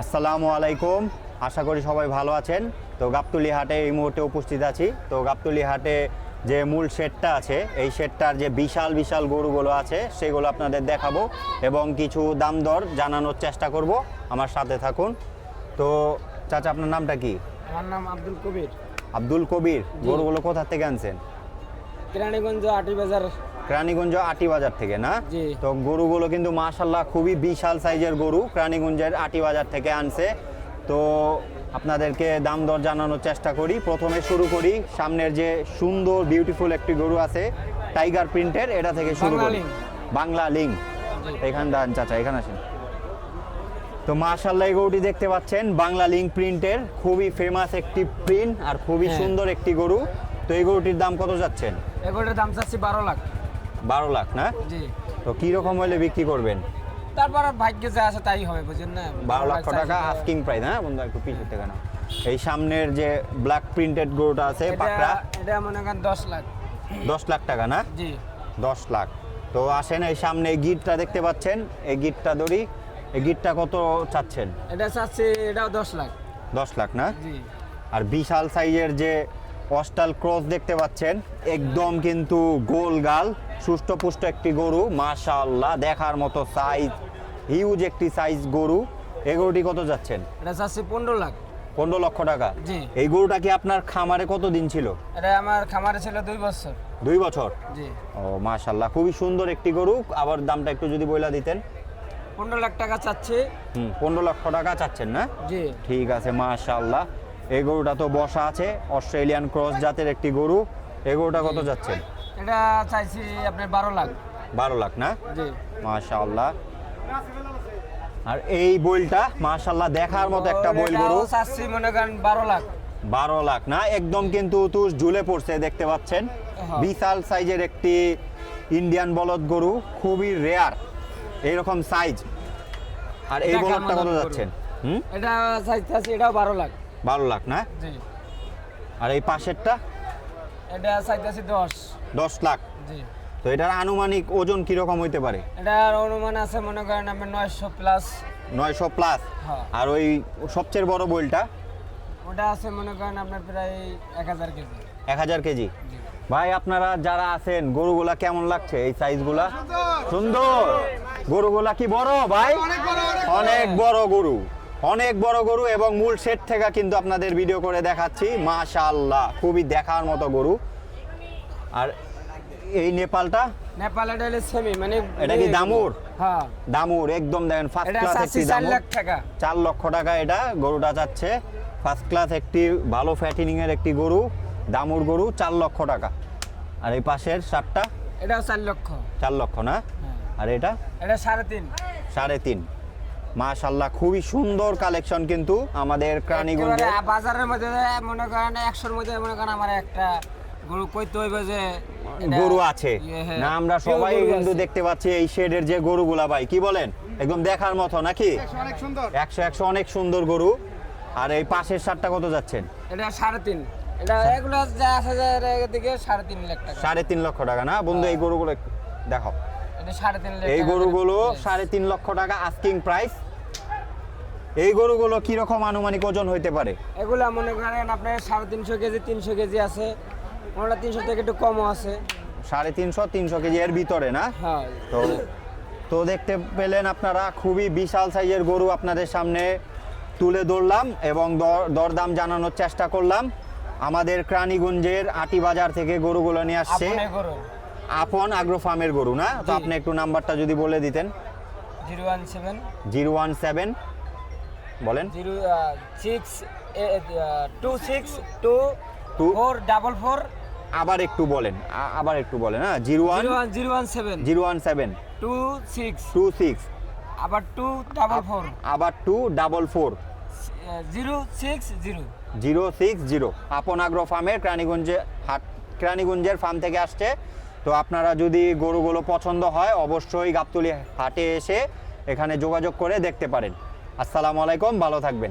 আসসালামু আলাইকুম, আশা করি সবাই ভালো আছেন। তো গাবতলী হাটে এই মুহূর্তে উপস্থিত আছি। তো গাবতলী হাটে যে মূল শেডটা আছে, এই শেডটার যে বিশাল বিশাল গরুগুলো আছে সেগুলো আপনাদের দেখাবো এবং কিছু দাম দর জানানোর চেষ্টা করব। আমার সাথে থাকুন। তো চাচা, আপনার নামটা কি? আমার নাম আব্দুল কবির। আব্দুল কবির। গরুগুলো কোথা থেকে আনছেন? কেরানীগঞ্জ আটি বাজার। কেরানীগঞ্জ আটি বাজার থেকে না? জি। তো গরুগুলো কিন্তু মাশাআল্লাহ খুবই বিশাল সাইজের গরু, কেরানীগঞ্জের আটি বাজার থেকে আনছে। তো আপনাদেরকে দাম দর জানানোর চেষ্টা করি। প্রথমে শুরু করি সামনের যে সুন্দর বিউটিফুল একটি গরু আছে টাইগার প্রিন্টের, এটা থেকে শুরু বাংলা করি। লিঙ্ক। বাংলা লিঙ্ক। এখান দান চাচা, এখানে আসেন। তো মাশাআল্লাহ এই গরুটি দেখতে পাচ্ছেন বাংলা লিঙ্ক প্রিন্টের, খুবই ফেমাস একটি প্রিন্ট আর খুবই সুন্দর একটি গরু। তো এই গরুটির দাম কত যাচ্ছেন? এগুলোর দাম চাচ্ছি 12 লাখ। 12 লাখ না? জি। তো কি রকম হলে বিক্রি করবেন? তারপর ভাগ্যে যা আছে তাই হবে, বুঝেন না? 12 লক্ষ টাকা আস্কিং প্রাইস। হ্যাঁ বন্ধু, একটু পিছু থেকে না। এই সামনের যে ব্ল্যাক প্রিন্টেড গরুটা আছে পাকড়া, এটা মনে করেন 10 লাখ। 10 লাখ টাকা না? জি। 10 লাখ। তো আসেন, এই সামনে এই গিটটা দেখতে পাচ্ছেন, এই গিটটা ধরি। এই গিটটা কত চাচ্ছেন? এটা চাচ্ছি, এটাও 10 লাখ। 10 লাখ না? জি। আর বিশাল সাইজের যে অস্টাল ক্রস দেখতে পাচ্ছেন, একদম কিন্তু গোল গাল সুষ্ঠুপুষ্ট একটি গরু, মাশাআল্লাহ দেখার মতো সাইজ, হিউজ একটি সাইজ গরু। এই গরুটি কত যাচ্ছেন? এটা চাচ্ছি 15 লাখ। 15 লক্ষ টাকা। জি। এই গরুটা কি আপনার খামারে কতদিন ছিল? এটা আমার খামারে ছিল 2 বছর। 2 বছর? জি। ও মাশাআল্লাহ, খুবই সুন্দর একটি গরু। আবার দামটা একটু যদি বইলা দিতেন। 15 লাখ টাকা চাচ্ছি। 15 লক্ষ টাকা চাচ্ছেন না? জি। ঠিক আছে, মাশাআল্লাহ। এই গরুটা তো বসা আছে, অস্ট্রেলিয়ান ক্রস জাতের একটি গরু। এই গরুটা কত যাচ্ছেন? এটা চাইছি আপনার 12 লাখ। 12 লাখ না? জি। মাশাআল্লাহ। আর এই বইলটা মাশাআল্লাহ দেখার মতো একটা বইল গরু। এটাও চাচ্ছি মনে করেন 12 লাখ। 12 লাখ না? একদম কিন্তু তুষ ঝুলে পড়ছে দেখতে পাচ্ছেন। হ্যাঁ। বিশাল সাইজের একটি ইন্ডিয়ান বলদ গরু, খুবই রেয়ার এইরকম সাইজ। আর এই দেখার বলদটা কত মতো গরু। যাচ্ছেন? এটা চাইছি, এটাও 12 লাখ। 12 লাখ না? জি। আর এই পাশেরটা? এটা চাইতেছি 10। 10 লাখ। জি। তো এটার আনুমানিক ওজন কিরকম হইতে পারে? এটার অনুমান আছে মনে করেন আপনার 900 প্লাস। 900 প্লাস। হ্যাঁ। আর ওই সবচেয়ে বড় বইলটা? ওটা আছে মনে করেন আপনার প্রায় 1000 কেজি। 1000 কেজি। জি। ভাই, আপনারা যারা আছেন, গরুগুলা কেমন লাগছে? এই সাইজগুলা সুন্দর। গরুগুলা কি বড় ভাই? অনেক বড় গরু, অনেক বড় গরু। এবং মূল সেট থেকে কিন্তু আপনাদের ভিডিও করে দেখাচ্ছি। মাশাআল্লাহ, খুবই দেখার মতো গরু। আর এই নেপালটা? নেপাল এটা হলো সেমি, মানে এটা কি দামুর? হ্যাঁ। দামুর একদম, দেখেন ফার্স্ট এটা ক্লাস চাচ্ছি একটি 4 দামুর। লাখ টাকা। 4 লক্ষ টাকা এটা গরুটা চাচ্ছে। ফার্স্ট ক্লাস একটি ভালো ফ্যাটিনিং এর একটি গরু, দামুর গরু, 4 লক্ষ টাকা। আর এই পাশের সাতটা? এটাও 4 লক্ষ। 4 লক্ষ না? হ্যাঁ। আর এটা? এটা 3.5। 3.5। মাশাআল্লাহ, খুবই সুন্দর কালেকশন কিন্তু আমাদের কেরানীগঞ্জে। একেবারে বাজারের মধ্যে মনে করেন 100-র মধ্যে মনে করেন আমার একটা গরু কইতে হইবে যে এটা গরু আছে হ্যাঁ, না? আমরা কেউ সবাই গরু কিন্তু আছে। দেখতে পাচ্ছি এই শেডের যে গরুগুলা, ভাই কি বলেন, একদম দেখার মতো নাকি? 100 অনেক সুন্দর গরু। আর এই পাশের সাতটা কত যাচ্ছেন? এটা 3.5। এটা এগুলো যা আছে দিকে 3.5 লাখ টাকা। 3.5 লক্ষ টাকা না বন্ধু? এই গরুগুলো একটু দেখাও। এটা 3.5 লাখ। এই গরুগুলো 3.5 লক্ষ টাকা আস্কিং প্রাইস। এই গরুগুলো কি রকম আনুমানিক ওজন হইতে পারে? এগুলা মনে করেন আপনার 350 কেজি, 300 কেজি আছে। ওটা 300 থেকে একটু কমও আছে। 350-300 কেজি এর ভিতরে না? হ্যাঁ। তো তো দেখতে পেলেন আপনারা, খুবই বিশাল সাইজের গরু আপনাদের সামনে তুলে ধরলাম এবং দরদাম জানানোর চেষ্টা করলাম। আমাদের কেরানীগঞ্জের আটি বাজার থেকে গরুগুলো নিয়ে আসছে আপনি গরু আপন আগ্রো ফার্মের গরু না? তো জি। আপনি একটু নাম্বারটা যদি বলে দিতেন। 017 017 বলেন। 262444। আবার একটু বলেন, আবার একটু বলেন। হ্যাঁ, 017 017 26 26 আবার 244 আবার 244 060। 060। আপন আগ্রো ফার্মের কেরানীগঞ্জের ফার্ম থেকে আসছে। তো আপনারা যদি গরুগুলো পছন্দ হয়, অবশ্যই গাবতলী হাটে এসে এখানে যোগাযোগ করে দেখতে পারেন। আসসালামু আলাইকুম, ভালো থাকবেন।